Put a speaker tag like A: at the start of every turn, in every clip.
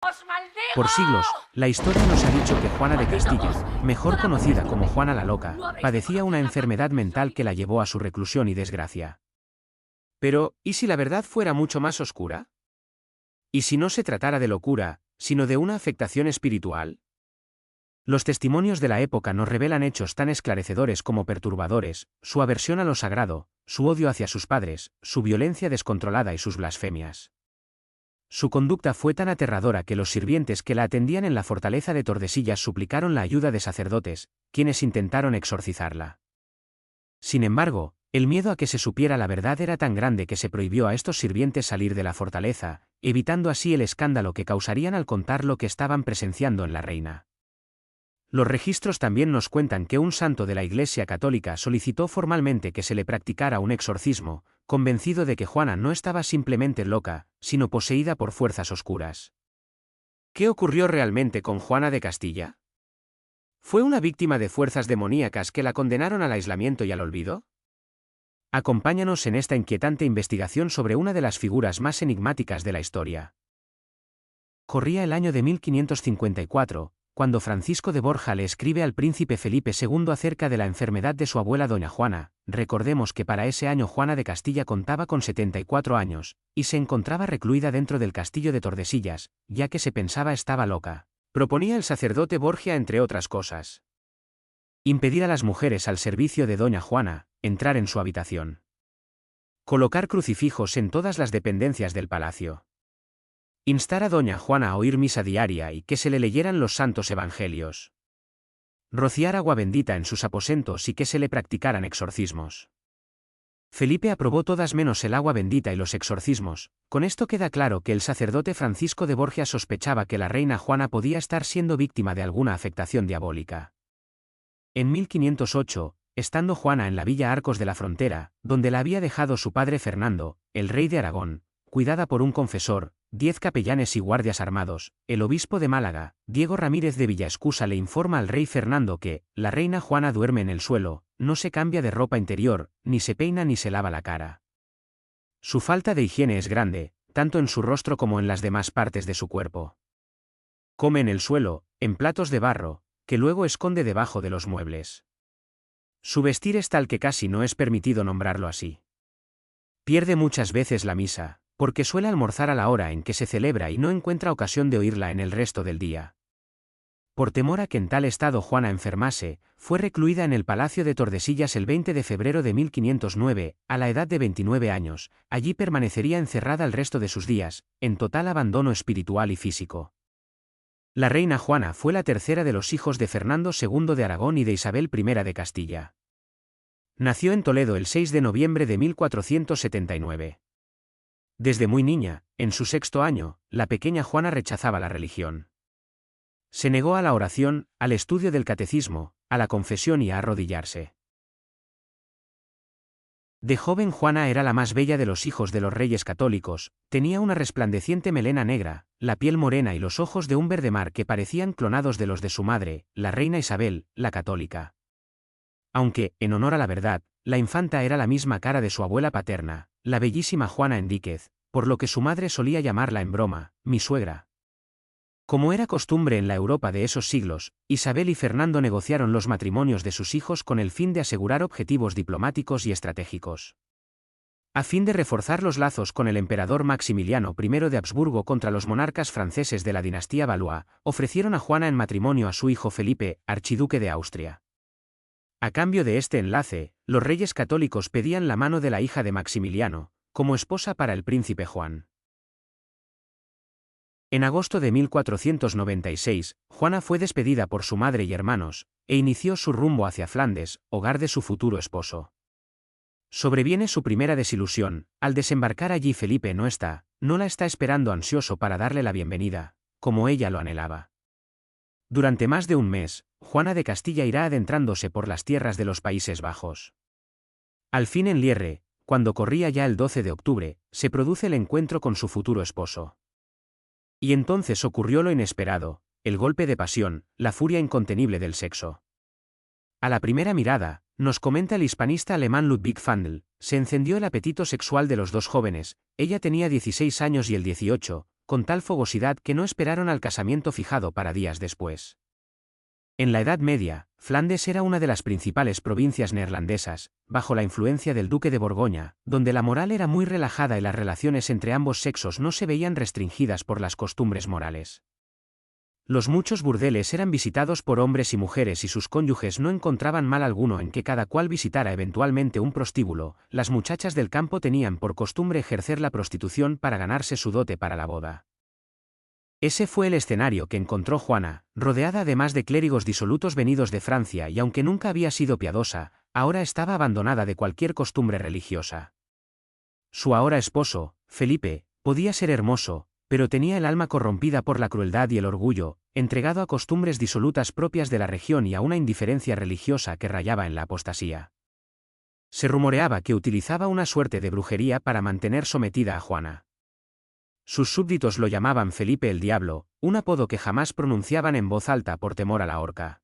A: ¡Os maldigo!
B: Por siglos, la historia nos ha dicho que Juana de Castilla, mejor conocida como Juana la Loca, padecía una enfermedad mental que la llevó a su reclusión y desgracia. Pero, ¿y si la verdad fuera mucho más oscura? ¿Y si no se tratara de locura, sino de una afectación espiritual? Los testimonios de la época nos revelan hechos tan esclarecedores como perturbadores: su aversión a lo sagrado, su odio hacia sus padres, su violencia descontrolada y sus blasfemias. Su conducta fue tan aterradora que los sirvientes que la atendían en la fortaleza de Tordesillas suplicaron la ayuda de sacerdotes, quienes intentaron exorcizarla. Sin embargo, el miedo a que se supiera la verdad era tan grande que se prohibió a estos sirvientes salir de la fortaleza, evitando así el escándalo que causarían al contar lo que estaban presenciando en la reina. Los registros también nos cuentan que un santo de la Iglesia Católica solicitó formalmente que se le practicara un exorcismo, convencido de que Juana no estaba simplemente loca, sino poseída por fuerzas oscuras. ¿Qué ocurrió realmente con Juana de Castilla? ¿Fue una víctima de fuerzas demoníacas que la condenaron al aislamiento y al olvido? Acompáñanos en esta inquietante investigación sobre una de las figuras más enigmáticas de la historia. Corría el año de 1554, cuando Francisco de Borja le escribe al príncipe Felipe II acerca de la enfermedad de su abuela doña Juana. Recordemos que para ese año Juana de Castilla contaba con 74 años, y se encontraba recluida dentro del castillo de Tordesillas, ya que se pensaba estaba loca. Proponía el sacerdote Borgia, entre otras cosas, impedir a las mujeres al servicio de doña Juana entrar en su habitación, colocar crucifijos en todas las dependencias del palacio, instar a doña Juana a oír misa diaria y que se le leyeran los santos evangelios, rociar agua bendita en sus aposentos y que se le practicaran exorcismos. Felipe aprobó todas menos el agua bendita y los exorcismos. Con esto queda claro que el sacerdote Francisco de Borja sospechaba que la reina Juana podía estar siendo víctima de alguna afectación diabólica. En 1508, estando Juana en la villa Arcos de la Frontera, donde la había dejado su padre Fernando, el rey de Aragón, cuidada por un confesor, 10 capellanes y guardias armados, el obispo de Málaga, Diego Ramírez de Villaescusa, le informa al rey Fernando que la reina Juana duerme en el suelo, no se cambia de ropa interior, ni se peina ni se lava la cara. Su falta de higiene es grande, tanto en su rostro como en las demás partes de su cuerpo. Come en el suelo, en platos de barro, que luego esconde debajo de los muebles. Su vestir es tal que casi no es permitido nombrarlo así. Pierde muchas veces la misa, porque suele almorzar a la hora en que se celebra y no encuentra ocasión de oírla en el resto del día. Por temor a que en tal estado Juana enfermase, fue recluida en el Palacio de Tordesillas el 20 de febrero de 1509, a la edad de 29 años, allí permanecería encerrada el resto de sus días, en total abandono espiritual y físico. La reina Juana fue la tercera de los hijos de Fernando II de Aragón y de Isabel I de Castilla. Nació en Toledo el 6 de noviembre de 1479. Desde muy niña, en su 6º año, la pequeña Juana rechazaba la religión. Se negó a la oración, al estudio del catecismo, a la confesión y a arrodillarse. De joven Juana era la más bella de los hijos de los reyes católicos, tenía una resplandeciente melena negra, la piel morena y los ojos de un verde mar que parecían clonados de los de su madre, la reina Isabel, la católica. Aunque, en honor a la verdad, la infanta era la misma cara de su abuela paterna, la bellísima Juana Enríquez, por lo que su madre solía llamarla en broma, mi suegra. Como era costumbre en la Europa de esos siglos, Isabel y Fernando negociaron los matrimonios de sus hijos con el fin de asegurar objetivos diplomáticos y estratégicos. A fin de reforzar los lazos con el emperador Maximiliano I de Habsburgo contra los monarcas franceses de la dinastía Valois, ofrecieron a Juana en matrimonio a su hijo Felipe, archiduque de Austria. A cambio de este enlace, los reyes católicos pedían la mano de la hija de Maximiliano, como esposa para el príncipe Juan. En agosto de 1496, Juana fue despedida por su madre y hermanos, e inició su rumbo hacia Flandes, hogar de su futuro esposo. Sobreviene su primera desilusión: al desembarcar allí Felipe no la está esperando ansioso para darle la bienvenida, como ella lo anhelaba. Durante más de un mes, Juana de Castilla irá adentrándose por las tierras de los Países Bajos. Al fin en Lierre, cuando corría ya el 12 de octubre, se produce el encuentro con su futuro esposo. Y entonces ocurrió lo inesperado, el golpe de pasión, la furia incontenible del sexo. A la primera mirada, nos comenta el hispanista alemán Ludwig Fandl, se encendió el apetito sexual de los dos jóvenes, ella tenía 16 años y él 18, con tal fogosidad que no esperaron al casamiento fijado para días después. En la Edad Media, Flandes era una de las principales provincias neerlandesas, bajo la influencia del duque de Borgoña, donde la moral era muy relajada y las relaciones entre ambos sexos no se veían restringidas por las costumbres morales. Los muchos burdeles eran visitados por hombres y mujeres y sus cónyuges no encontraban mal alguno en que cada cual visitara eventualmente un prostíbulo. Las muchachas del campo tenían por costumbre ejercer la prostitución para ganarse su dote para la boda. Ese fue el escenario que encontró Juana, rodeada además de clérigos disolutos venidos de Francia y aunque nunca había sido piadosa, ahora estaba abandonada de cualquier costumbre religiosa. Su ahora esposo, Felipe, podía ser hermoso, pero tenía el alma corrompida por la crueldad y el orgullo, entregado a costumbres disolutas propias de la región y a una indiferencia religiosa que rayaba en la apostasía. Se rumoreaba que utilizaba una suerte de brujería para mantener sometida a Juana. Sus súbditos lo llamaban Felipe el Diablo, un apodo que jamás pronunciaban en voz alta por temor a la horca.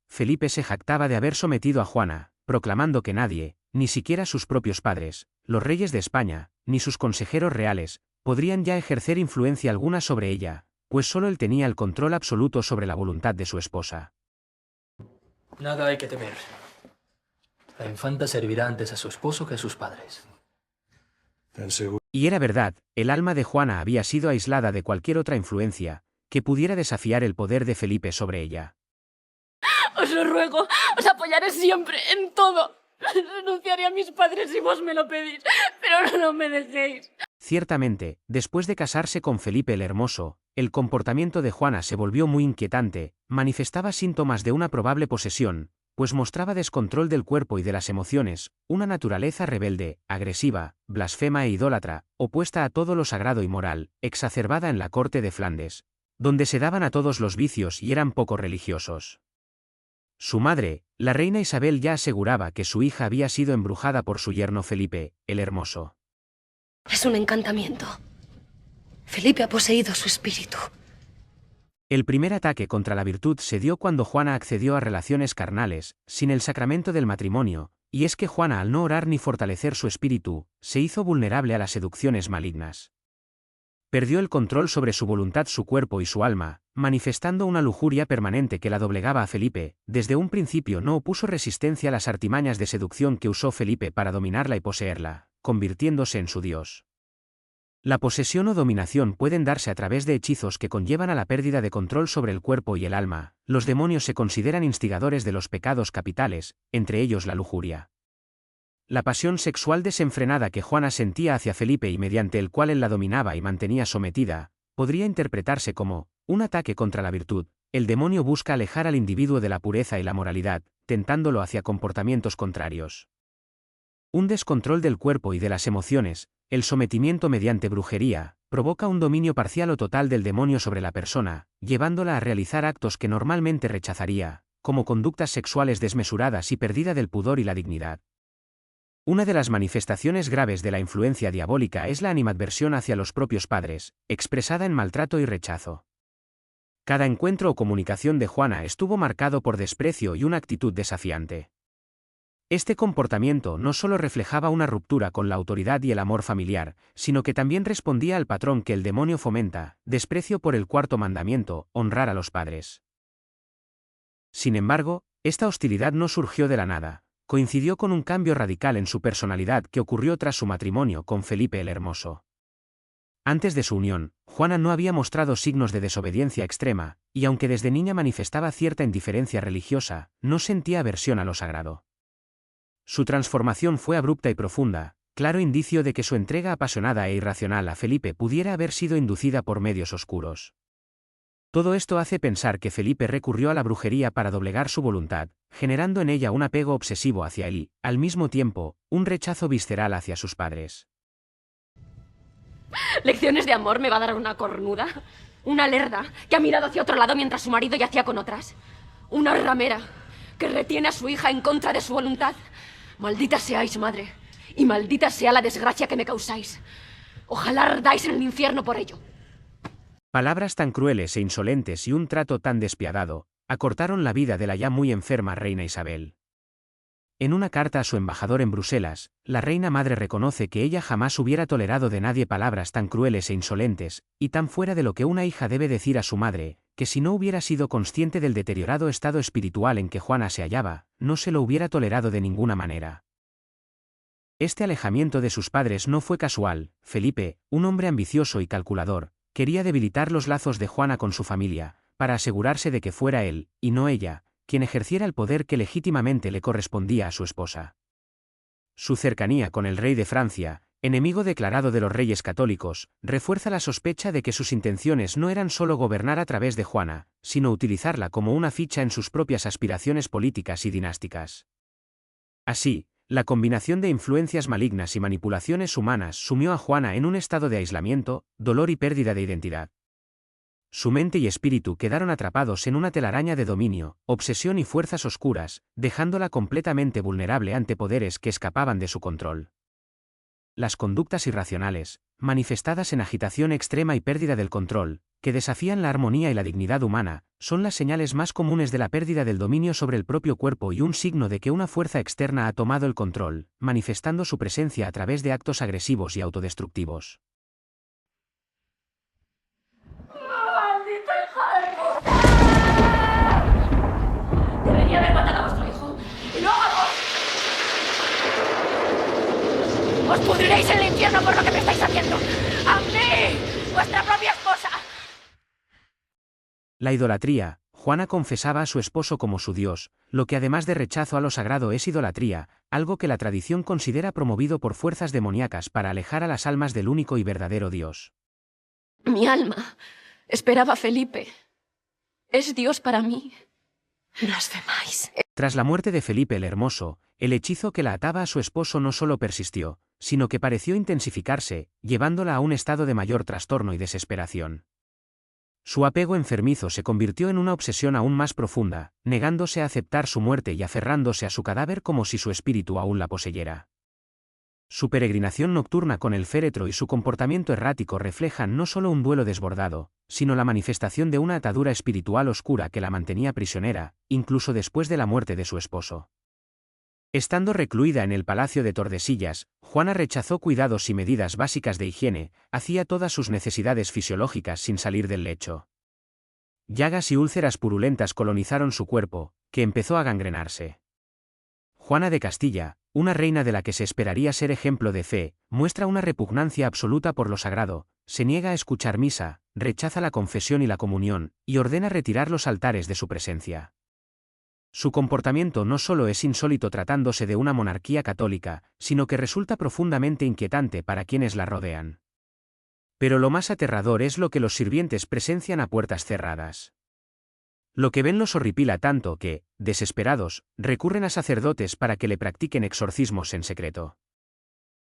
B: Felipe se jactaba de haber sometido a Juana, proclamando que nadie, ni siquiera sus propios padres, los reyes de España, ni sus consejeros reales, podrían ya ejercer influencia alguna sobre ella, pues solo él tenía el control absoluto sobre la voluntad de su esposa.
A: Nada hay que temer. La infanta servirá antes a su esposo que a sus padres.
B: Y era verdad, el alma de Juana había sido aislada de cualquier otra influencia, que pudiera desafiar el poder de Felipe sobre ella.
C: Os lo ruego, os apoyaré siempre, en todo. Renunciaré a mis padres si vos me lo pedís, pero no me dejéis.
B: Ciertamente, después de casarse con Felipe el Hermoso, el comportamiento de Juana se volvió muy inquietante, manifestaba síntomas de una probable posesión, pues mostraba descontrol del cuerpo y de las emociones, una naturaleza rebelde, agresiva, blasfema e idólatra, opuesta a todo lo sagrado y moral, exacerbada en la corte de Flandes, donde se daban a todos los vicios y eran poco religiosos. Su madre, la reina Isabel, ya aseguraba que su hija había sido embrujada por su yerno Felipe, el Hermoso.
C: Es un encantamiento. Felipe ha poseído su espíritu.
B: El primer ataque contra la virtud se dio cuando Juana accedió a relaciones carnales, sin el sacramento del matrimonio, y es que Juana, al no orar ni fortalecer su espíritu, se hizo vulnerable a las seducciones malignas. Perdió el control sobre su voluntad, su cuerpo y su alma, manifestando una lujuria permanente que la doblegaba a Felipe. Desde un principio no opuso resistencia a las artimañas de seducción que usó Felipe para dominarla y poseerla, convirtiéndose en su dios. La posesión o dominación pueden darse a través de hechizos que conllevan a la pérdida de control sobre el cuerpo y el alma. Los demonios se consideran instigadores de los pecados capitales, entre ellos la lujuria. La pasión sexual desenfrenada que Juana sentía hacia Felipe y mediante el cual él la dominaba y mantenía sometida, podría interpretarse como un ataque contra la virtud. El demonio busca alejar al individuo de la pureza y la moralidad, tentándolo hacia comportamientos contrarios. Un descontrol del cuerpo y de las emociones, el sometimiento mediante brujería, provoca un dominio parcial o total del demonio sobre la persona, llevándola a realizar actos que normalmente rechazaría, como conductas sexuales desmesuradas y pérdida del pudor y la dignidad. Una de las manifestaciones graves de la influencia diabólica es la animadversión hacia los propios padres, expresada en maltrato y rechazo. Cada encuentro o comunicación de Juana estuvo marcado por desprecio y una actitud desafiante. Este comportamiento no solo reflejaba una ruptura con la autoridad y el amor familiar, sino que también respondía al patrón que el demonio fomenta, desprecio por el cuarto mandamiento, honrar a los padres. Sin embargo, esta hostilidad no surgió de la nada. Coincidió con un cambio radical en su personalidad que ocurrió tras su matrimonio con Felipe el Hermoso. Antes de su unión, Juana no había mostrado signos de desobediencia extrema, y aunque desde niña manifestaba cierta indiferencia religiosa, no sentía aversión a lo sagrado. Su transformación fue abrupta y profunda, claro indicio de que su entrega apasionada e irracional a Felipe pudiera haber sido inducida por medios oscuros. Todo esto hace pensar que Felipe recurrió a la brujería para doblegar su voluntad, generando en ella un apego obsesivo hacia él y, al mismo tiempo, un rechazo visceral hacia sus padres.
C: ¿Lecciones de amor me va a dar una cornuda? ¿Una lerda que ha mirado hacia otro lado mientras su marido yacía con otras? ¿Una ramera que retiene a su hija en contra de su voluntad? Maldita seáis, madre, y maldita sea la desgracia que me causáis. Ojalá ardáis en el infierno por ello.
B: Palabras tan crueles e insolentes y un trato tan despiadado, acortaron la vida de la ya muy enferma reina Isabel. En una carta a su embajador en Bruselas, la reina madre reconoce que ella jamás hubiera tolerado de nadie palabras tan crueles e insolentes, y tan fuera de lo que una hija debe decir a su madre, que si no hubiera sido consciente del deteriorado estado espiritual en que Juana se hallaba, no se lo hubiera tolerado de ninguna manera. Este alejamiento de sus padres no fue casual. Felipe, un hombre ambicioso y calculador, quería debilitar los lazos de Juana con su familia, para asegurarse de que fuera él, y no ella, quien ejerciera el poder que legítimamente le correspondía a su esposa. Su cercanía con el rey de Francia, enemigo declarado de los reyes católicos, refuerza la sospecha de que sus intenciones no eran solo gobernar a través de Juana, sino utilizarla como una ficha en sus propias aspiraciones políticas y dinásticas. Así, la combinación de influencias malignas y manipulaciones humanas sumió a Juana en un estado de aislamiento, dolor y pérdida de identidad. Su mente y espíritu quedaron atrapados en una telaraña de dominio, obsesión y fuerzas oscuras, dejándola completamente vulnerable ante poderes que escapaban de su control. Las conductas irracionales, manifestadas en agitación extrema y pérdida del control, que desafían la armonía y la dignidad humana, son las señales más comunes de la pérdida del dominio sobre el propio cuerpo y un signo de que una fuerza externa ha tomado el control, manifestando su presencia a través de actos agresivos y autodestructivos.
C: ¡Maldita hija de puta! Debería haber matado a vuestro hijo, y no a vos. Os pudriréis en el infierno por lo que me estáis haciendo. ¡A mí! ¡Vuestra propia esposa!
B: La idolatría. Juana confesaba a su esposo como su Dios, lo que además de rechazo a lo sagrado es idolatría, algo que la tradición considera promovido por fuerzas demoníacas para alejar a las almas del único y verdadero Dios.
C: Mi alma esperaba a Felipe. Es Dios para mí. Blasfemáis.
B: Tras la muerte de Felipe el Hermoso, el hechizo que la ataba a su esposo no solo persistió, sino que pareció intensificarse, llevándola a un estado de mayor trastorno y desesperación. Su apego enfermizo se convirtió en una obsesión aún más profunda, negándose a aceptar su muerte y aferrándose a su cadáver como si su espíritu aún la poseyera. Su peregrinación nocturna con el féretro y su comportamiento errático reflejan no solo un duelo desbordado, sino la manifestación de una atadura espiritual oscura que la mantenía prisionera, incluso después de la muerte de su esposo. Estando recluida en el palacio de Tordesillas, Juana rechazó cuidados y medidas básicas de higiene, hacía todas sus necesidades fisiológicas sin salir del lecho. Llagas y úlceras purulentas colonizaron su cuerpo, que empezó a gangrenarse. Juana de Castilla, una reina de la que se esperaría ser ejemplo de fe, muestra una repugnancia absoluta por lo sagrado, se niega a escuchar misa, rechaza la confesión y la comunión, y ordena retirar los altares de su presencia. Su comportamiento no solo es insólito tratándose de una monarquía católica, sino que resulta profundamente inquietante para quienes la rodean. Pero lo más aterrador es lo que los sirvientes presencian a puertas cerradas. Lo que ven los horripila tanto que, desesperados, recurren a sacerdotes para que le practiquen exorcismos en secreto.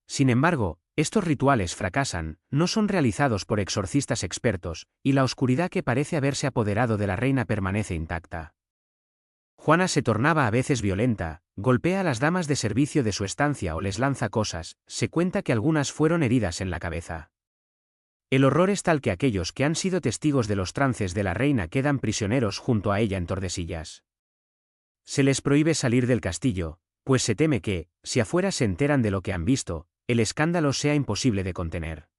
B: Sin embargo, estos rituales fracasan, no son realizados por exorcistas expertos, y la oscuridad que parece haberse apoderado de la reina permanece intacta. Juana se tornaba a veces violenta, golpea a las damas de servicio de su estancia o les lanza cosas, se cuenta que algunas fueron heridas en la cabeza. El horror es tal que aquellos que han sido testigos de los trances de la reina quedan prisioneros junto a ella en Tordesillas. Se les prohíbe salir del castillo, pues se teme que, si afuera se enteran de lo que han visto, el escándalo sea imposible de contener.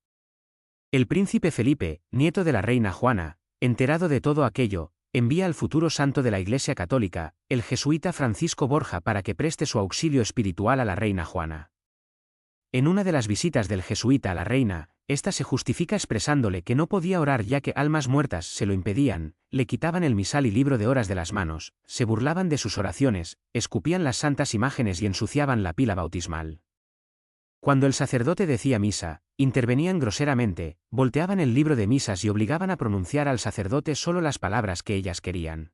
B: El príncipe Felipe, nieto de la reina Juana, enterado de todo aquello, envía al futuro santo de la Iglesia Católica, el jesuita Francisco Borja, para que preste su auxilio espiritual a la reina Juana. En una de las visitas del jesuita a la reina, ésta se justifica expresándole que no podía orar ya que almas muertas se lo impedían, le quitaban el misal y libro de horas de las manos, se burlaban de sus oraciones, escupían las santas imágenes y ensuciaban la pila bautismal. Cuando el sacerdote decía misa, intervenían groseramente, volteaban el libro de misas y obligaban a pronunciar al sacerdote solo las palabras que ellas querían.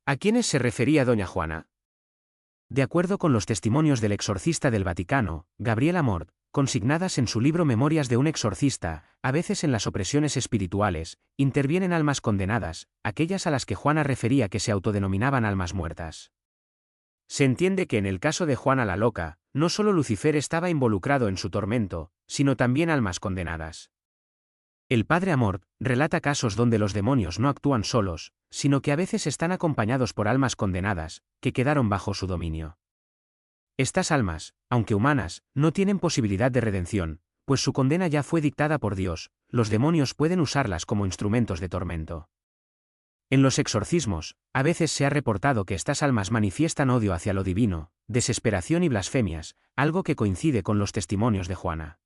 B: ¿A quiénes se refería doña Juana? De acuerdo con los testimonios del exorcista del Vaticano, Gabriel Amort, consignadas en su libro Memorias de un exorcista, a veces en las opresiones espirituales, intervienen almas condenadas, aquellas a las que Juana refería que se autodenominaban almas muertas. Se entiende que en el caso de Juana la Loca, no solo Lucifer estaba involucrado en su tormento, sino también almas condenadas. El padre Amort relata casos donde los demonios no actúan solos, sino que a veces están acompañados por almas condenadas, que quedaron bajo su dominio. Estas almas, aunque humanas, no tienen posibilidad de redención, pues su condena ya fue dictada por Dios, los demonios pueden usarlas como instrumentos de tormento. En los exorcismos, a veces se ha reportado que estas almas manifiestan odio hacia lo divino, desesperación y blasfemias, algo que coincide con los testimonios de Juana.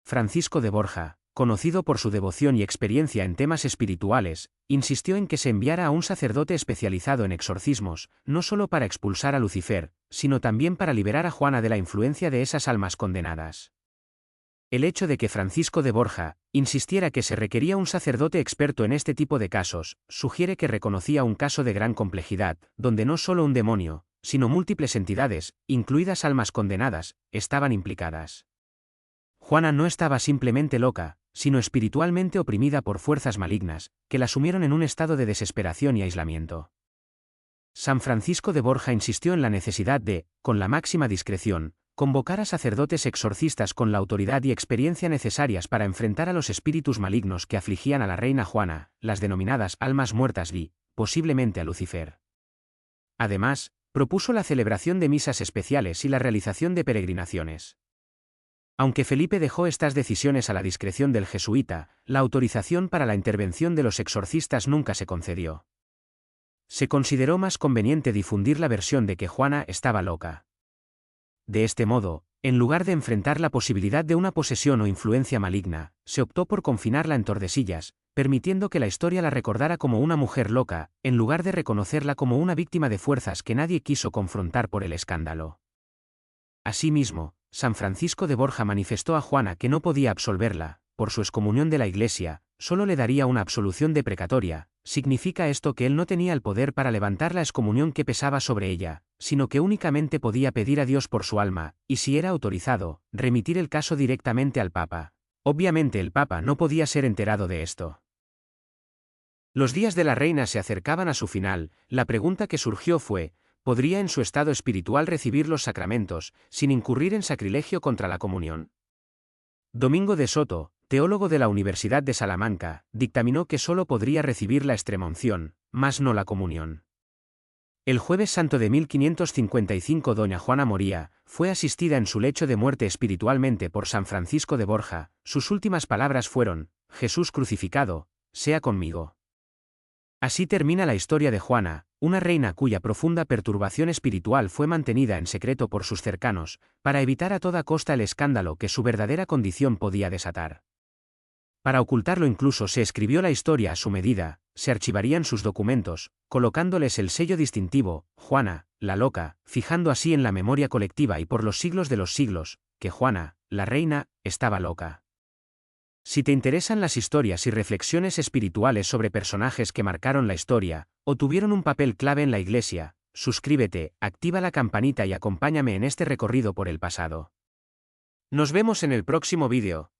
B: Francisco de Borja, conocido por su devoción y experiencia en temas espirituales, insistió en que se enviara a un sacerdote especializado en exorcismos, no solo para expulsar a Lucifer, sino también para liberar a Juana de la influencia de esas almas condenadas. El hecho de que Francisco de Borja insistiera que se requería un sacerdote experto en este tipo de casos, sugiere que reconocía un caso de gran complejidad, donde no solo un demonio, sino múltiples entidades, incluidas almas condenadas, estaban implicadas. Juana no estaba simplemente loca, sino espiritualmente oprimida por fuerzas malignas, que la sumieron en un estado de desesperación y aislamiento. San Francisco de Borja insistió en la necesidad de, con la máxima discreción, convocar a sacerdotes exorcistas con la autoridad y experiencia necesarias para enfrentar a los espíritus malignos que afligían a la reina Juana, las denominadas almas muertas y, posiblemente a Lucifer. Además, propuso la celebración de misas especiales y la realización de peregrinaciones. Aunque Felipe dejó estas decisiones a la discreción del jesuita, la autorización para la intervención de los exorcistas nunca se concedió. Se consideró más conveniente difundir la versión de que Juana estaba loca. De este modo, en lugar de enfrentar la posibilidad de una posesión o influencia maligna, se optó por confinarla en Tordesillas, permitiendo que la historia la recordara como una mujer loca, en lugar de reconocerla como una víctima de fuerzas que nadie quiso confrontar por el escándalo. Asimismo, San Francisco de Borja manifestó a Juana que no podía absolverla, por su excomunión de la Iglesia, solo le daría una absolución deprecatoria. ¿Significa esto que él no tenía el poder para levantar la excomunión que pesaba sobre ella, sino que únicamente podía pedir a Dios por su alma, y si era autorizado, remitir el caso directamente al Papa? Obviamente el Papa no podía ser enterado de esto. Los días de la reina se acercaban a su final. La pregunta que surgió fue, ¿podría en su estado espiritual recibir los sacramentos, sin incurrir en sacrilegio contra la comunión? Domingo de Soto, teólogo de la Universidad de Salamanca, dictaminó que solo podría recibir la extremunción, mas no la comunión. El Jueves Santo de 1555 doña Juana moría, fue asistida en su lecho de muerte espiritualmente por San Francisco de Borja. Sus últimas palabras fueron, «Jesús crucificado, sea conmigo». Así termina la historia de Juana, una reina cuya profunda perturbación espiritual fue mantenida en secreto por sus cercanos, para evitar a toda costa el escándalo que su verdadera condición podía desatar. Para ocultarlo incluso se escribió la historia a su medida, se archivarían sus documentos, colocándoles el sello distintivo, Juana, la loca, fijando así en la memoria colectiva y por los siglos de los siglos, que Juana, la reina, estaba loca. Si te interesan las historias y reflexiones espirituales sobre personajes que marcaron la historia, o tuvieron un papel clave en la Iglesia, suscríbete, activa la campanita y acompáñame en este recorrido por el pasado. Nos vemos en el próximo vídeo.